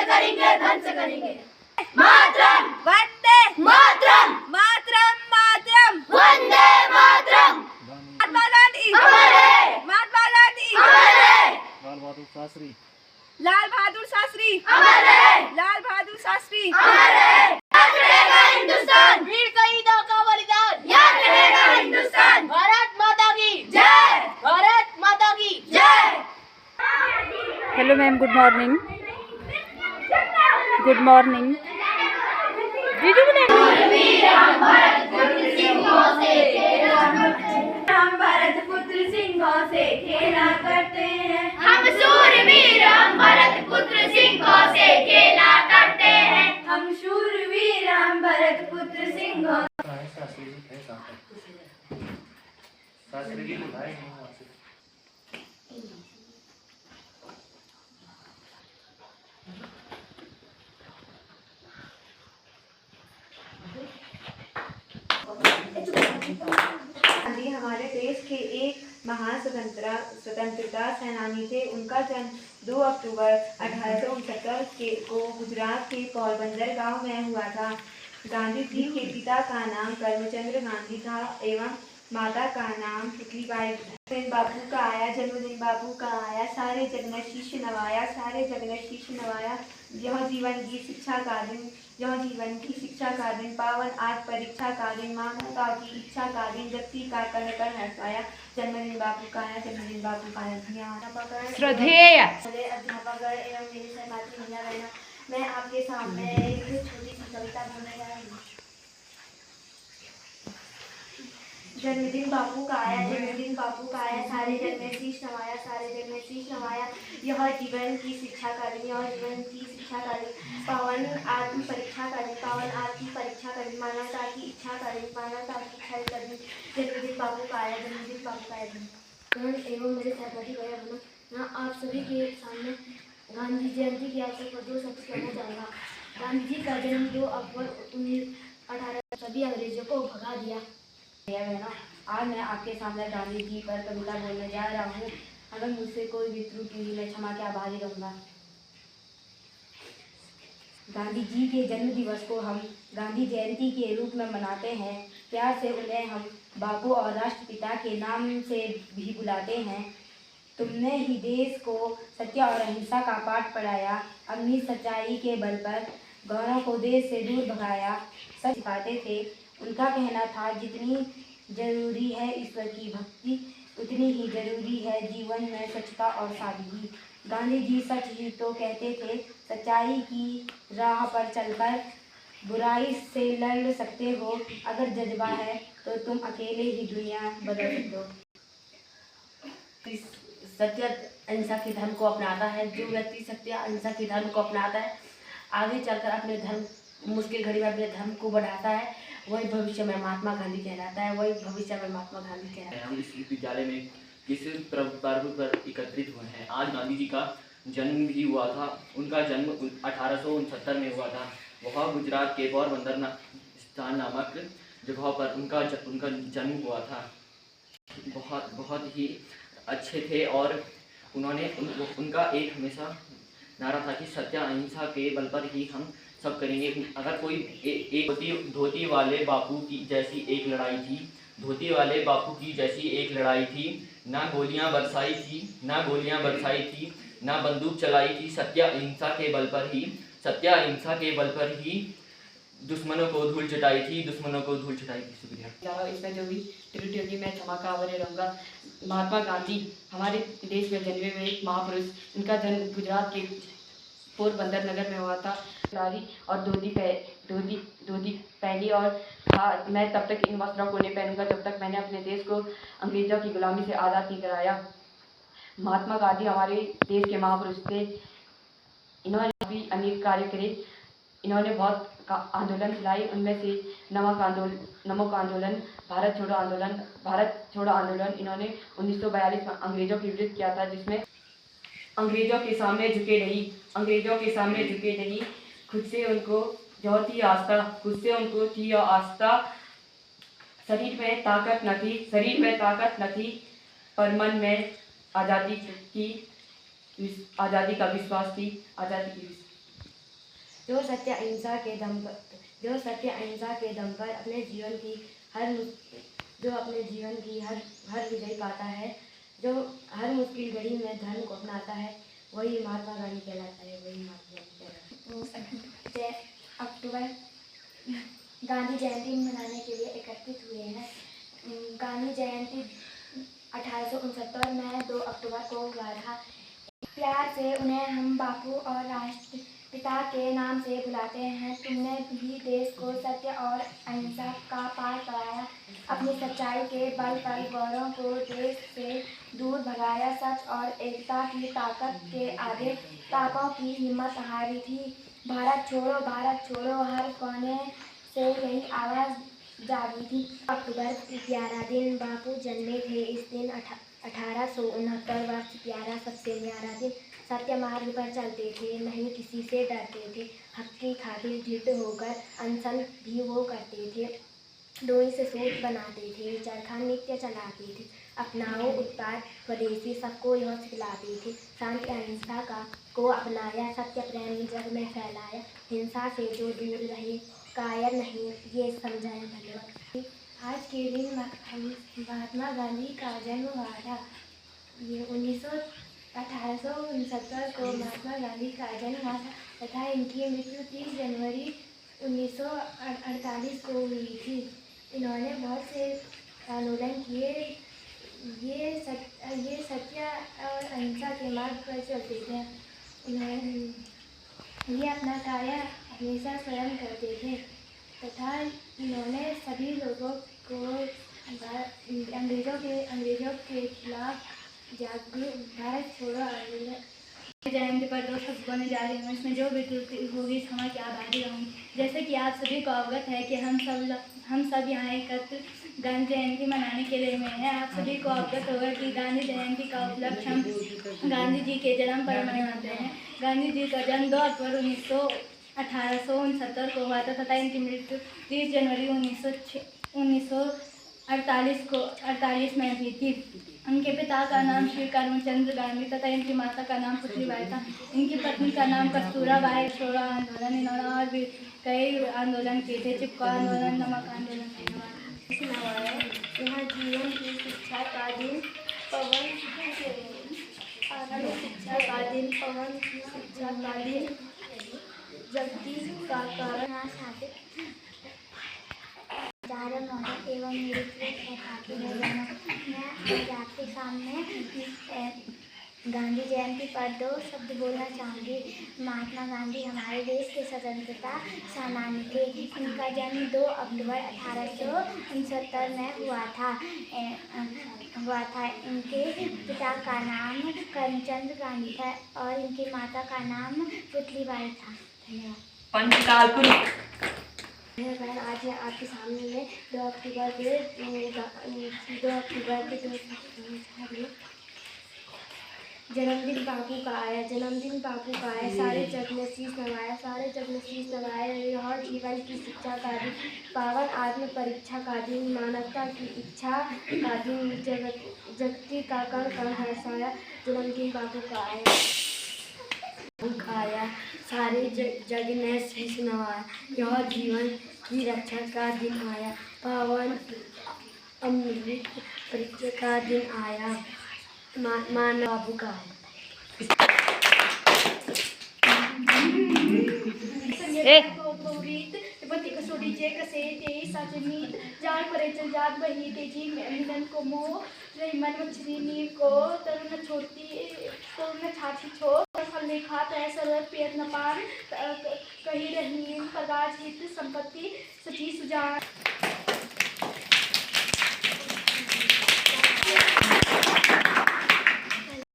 करेंगे, ध्वंस करेंगे। मातरम वंदे मातरम, मातरम मातरम वंदे मातरम। महात्मा गांधी अमर है, महात्मा गांधी अमर है। लाल बहादुर शास्त्री, लाल बहादुर शास्त्री अमर है, लाल बहादुर शास्त्री अमर है। याद रहेगा हिंदुस्तान, वीर शहीदों का बलिदान। याद रहेगा हिंदुस्तान। भारत माता की जय, भारत माता की जय। Hello ma'am, good morning. Good morning. हम भरत पुत्र सिंहों से खेला करते हैं। हम शूरवीर, हम भरत पुत्र सिंहों से खेला करते हैं। हम शूरवीर, हम भरत पुत्र सिंहों। शास्त्री जी बुलाए नहीं। गांधी हमारे देश के एक महान स्वतंत्रता सेनानी थे। उनका जन्म 2 अक्टूबर 1869 को गुजरात के पोरबंदर गांव में हुआ था। गांधी जी के पिता का नाम करमचंद गांधी था एवं माता का नाम पुतलीबाई। जन्मदिन बापू का आया, जन्मदिन बापू का आया, सारे जग ने शीश नवाया, सारे जग ने शीश नवाया। यह जीवन की शिक्षा का दिन, यह जीवन की शिक्षा का दिन, पावन आज परीक्षा का दिन, मानवता की इच्छा का दिन, व्यक्ति का कण कण हर्षाया। जन्मदिन बापू का आया, जन्मदिन बापू का आया। श्रद्धेय अध्यापकगण एवं मेरे सहपाठी महिला बहनों, मैं आपके सामने एक छोटी सी कविता बोलने जा रही हूँ। जन्मदिन बापू का आया, जन्मदिन बापू का आया, सारे जग में शीश नवाया, सारे जग में शीश नवाया। यह जीवन की शिक्षा का दिन, यह जीवन की शिक्षा का दिन, पावन आत्म परीक्षा का दिन, पावन आत्म परीक्षा का दिन, मानवता की इच्छा का दिन, मानवता की इच्छा का दिन। जन्मदिन बापू का आया, जन्मदिन बापू का आया। एवं मेरे सहपाठी भैया बहनों, आप सभी के सामने गांधी जयंती के अवसर पर 2 शब्द कहना चाहूँगा। गांधी जी का जन्म 2 अक्टूबर 1918 सभी अंग्रेजों को भगा दिया। बहनों, आज मैं आपके सामने गांधी जी पर कविता बोलने जा रहा हूँ। अगर मुझसे कोई भी त्रुटि हुई, मैं क्षमा के आभारी रहूँगा। गांधी जी के जन्म दिवस को हम गांधी जयंती के रूप में मनाते हैं। प्यार से उन्हें हम बापू और राष्ट्रपिता के नाम से भी बुलाते हैं। तुमने ही देश को सत्य और अहिंसा का पाठ पढ़ाया, अपनी सच्चाई के बल पर गौरव को देश से दूर भगाया। सच सिखाते थे। उनका कहना था, जितनी जरूरी है ईश्वर की भक्ति, उतनी ही जरूरी है जीवन में स्वच्छता और सादगी। गांधी जी सच ही तो कहते थे, सच्चाई की राह पर चलकर बुराई से लड़ सकते हो। अगर जज्बा है तो तुम अकेले ही दुनिया बदल सकते हो। सत्य अहिंसा के धर्म को अपनाता है, जो व्यक्ति सत्य अहिंसा के धर्म को अपनाता है, आगे चलकर अपने धर्म, मुश्किल घड़ी में अपने धर्म को बढ़ाता है, वही भविष्य में महात्मा गांधी कहलाता है, वही भविष्य में महात्मा गांधी कहलाता है। हम इस विद्यालय में किस पर्व पर एकत्रित हुए हैं। आज गांधी जी का जन्म भी हुआ था। उनका जन्म 1869 में हुआ था। वह गुजरात के पोरबंदर स्थान नामक जगह पर उनका जन्म हुआ था। बहुत ही अच्छे थे और उनका एक हमेशा नारा था कि सत्य अहिंसा के बल पर ही हम सब करेंगे। अगर कोई एक धोती वाले बापू की जैसी एक लड़ाई थी, धोती वाले बापू की जैसी एक लड़ाई थी, ना गोलियां बरसाई थी, ना गोलियां बरसाई थी, ना बंदूक चलाई थी। सत्य अहिंसा के बल पर ही, सत्य अहिंसा के बल पर ही दुश्मनों को धूल चटाई थी, दुश्मनों को धूल चटाई थी। शुक्रिया। इसमें जो भी त्रुटि होगी मैं क्षमा का आभारी रहूँगा। महात्मा गांधी हमारे देश में जन्मे हुए एक महापुरुष। उनका जन्म गुजरात के पोरबंदर नगर में हुआ था। साड़ी और धोती पहनी और मैं तब तक इन वस्त्रों को नहीं पहनूंगा जब तक मैंने अपने देश को अंग्रेजों की गुलामी से आज़ाद नहीं कराया। महात्मा गांधी हमारे देश के महापुरुष थे। इन्होंने भी अनेक कार्य करे। इन्होंने बहुत आंदोलन चलाए। उनमें से नमक आंदोलन, भारत छोड़ो आंदोलन इन्होंने 1942 में अंग्रेजों के विरुद्ध किया था, जिसमें अंग्रेजों के सामने झुके नहीं, खुद से उनको जो थी आस्था, शरीर में ताकत न थी, पर मन में आज़ादी का विश्वास थी। जो सत्य अहिंसा के दम पर अपने जीवन की हर विजय पाता है, जो हर मुश्किल घड़ी में धर्म को अपनाता है, वही महात्मा गांधी कहलाता है। अक्टूबर गांधी जयंती मनाने के लिए एकत्रित हुए हैं। गांधी जयंती 1869 में 2 अक्टूबर को हुआ था। प्यार से उन्हें हम बापू और राष्ट्रपिता के नाम से बुलाते हैं। तुमने भी देश को सत्य और अहिंसा का पाठ पढ़ाया, अपनी सच्चाई के बल पर गौरव को देश से दूर भगाया, सच और एकता की ताकत के आगे पापों की हिम्मत हारी थी। भारत छोड़ो हर कोने से यही आवाज़ जागी थी। अक्टूबर 11 दिन बापू जन्मे थे। इस दिन 1869 वर्ष प्यारा, सबसे न्यारा दिन। सत्य मार्ग पर चलते थे, नहीं किसी से डरते थे, हक की खातिर दृढ़ होकर अनशन भी वो करते थे। डोरी से सूट बनाते थे, चरखा नित्य चलाते थे, अपनाओ उत्पाद स्वदेशी सबको यह सिखलाते थे। शांति अहिंसा को अपनाया, सत्य प्रेम जग में फैलाया, हिंसा से जो दूर रहे कायर नहीं ये समझाया। धन्यवाद। आज के दिन महात्मा गांधी का जन्म हुआ था। ये 1869 को महात्मा गांधी का जन्म हुआ था तथा इनकी मृत्यु 30 जनवरी 1948 को हुई थी। इन्होंने बहुत से आंदोलन किए। ये सत्य और अहिंसा के मार्ग पर चलते थे। ये अपना कार्य हमेशा स्वयं करते थे तथा इन्होंने सभी लोगों को अंग्रेजों के खिलाफ जागरूक भारत छोड़ो आंदोलन। जयंती पर 2 शब्द बोलने जा रही हूँ। इसमें जो भी त्रुटि होगी क्षमा की आभारी रहूँगी। जैसे कि आप सभी को अवगत है कि हम सब यहाँ एकत्र गांधी जयंती मनाने के लिए हुए हैं। आप सभी को अवगत होगा कि गांधी जयंती का उपलक्ष्य हम गांधी जी के जन्म पर मनाते हैं। गांधी जी का जन्म 2 अक्टूबर 1869 को हुआ था तथा इनकी मृत्यु 30 जनवरी 1948 में हुई थी। उनके पिता का नाम श्री करमचंद गांधी तथा इनकी माता का नाम पुतलीबाई था। इनकी पत्नी का नाम कस्तूराबाई। छोड़ो आंदोलन इन्होंने और भी कई आंदोलन किए थे, चिपको आंदोलन, नमक आंदोलन। यहाँ जीवन की शिक्षा का दिन, पवन शिक्षा का दिन, जगती का कारण मौजूद एवं मेरे मैं आपके सामने गांधी जयंती पर 2 शब्द बोलना चाहूँगी। महात्मा गांधी हमारे देश के स्वतंत्रता सेनानी थे। इनका जन्म 2 अक्टूबर 1869 में हुआ था। इनके पिता का नाम करमचंद गांधी था और इनकी माता का नाम पुतलीबाई था। धन्यवाद। आज आपके सामने में 2 अक्टूबर के जन्मदिन बापू का आया। सारे जग में शीश नवाया। यह जीवन की शिक्षा का दिन, पावन आत्म परीक्षा का दिन, मानवता की इच्छा का दिन, जगती का कण कण हर्षाया। जन्मदिन बापू का आया, सारे जग ने शीश नवाया। यह जीवन की रक्षा का दिन आया, पावन अमृत परीक्षा का दिन आया। मानव बाबू का कसोडीचे कसे ते साचनीत जान परेचल जात बही तेजी मिलन को मोह रही मन मछली नीर को तरुण छाछी छो फल लेखा तय सरल प्रयत्न पार कही रही प्रगाज हित संपत्ति सची सुजान।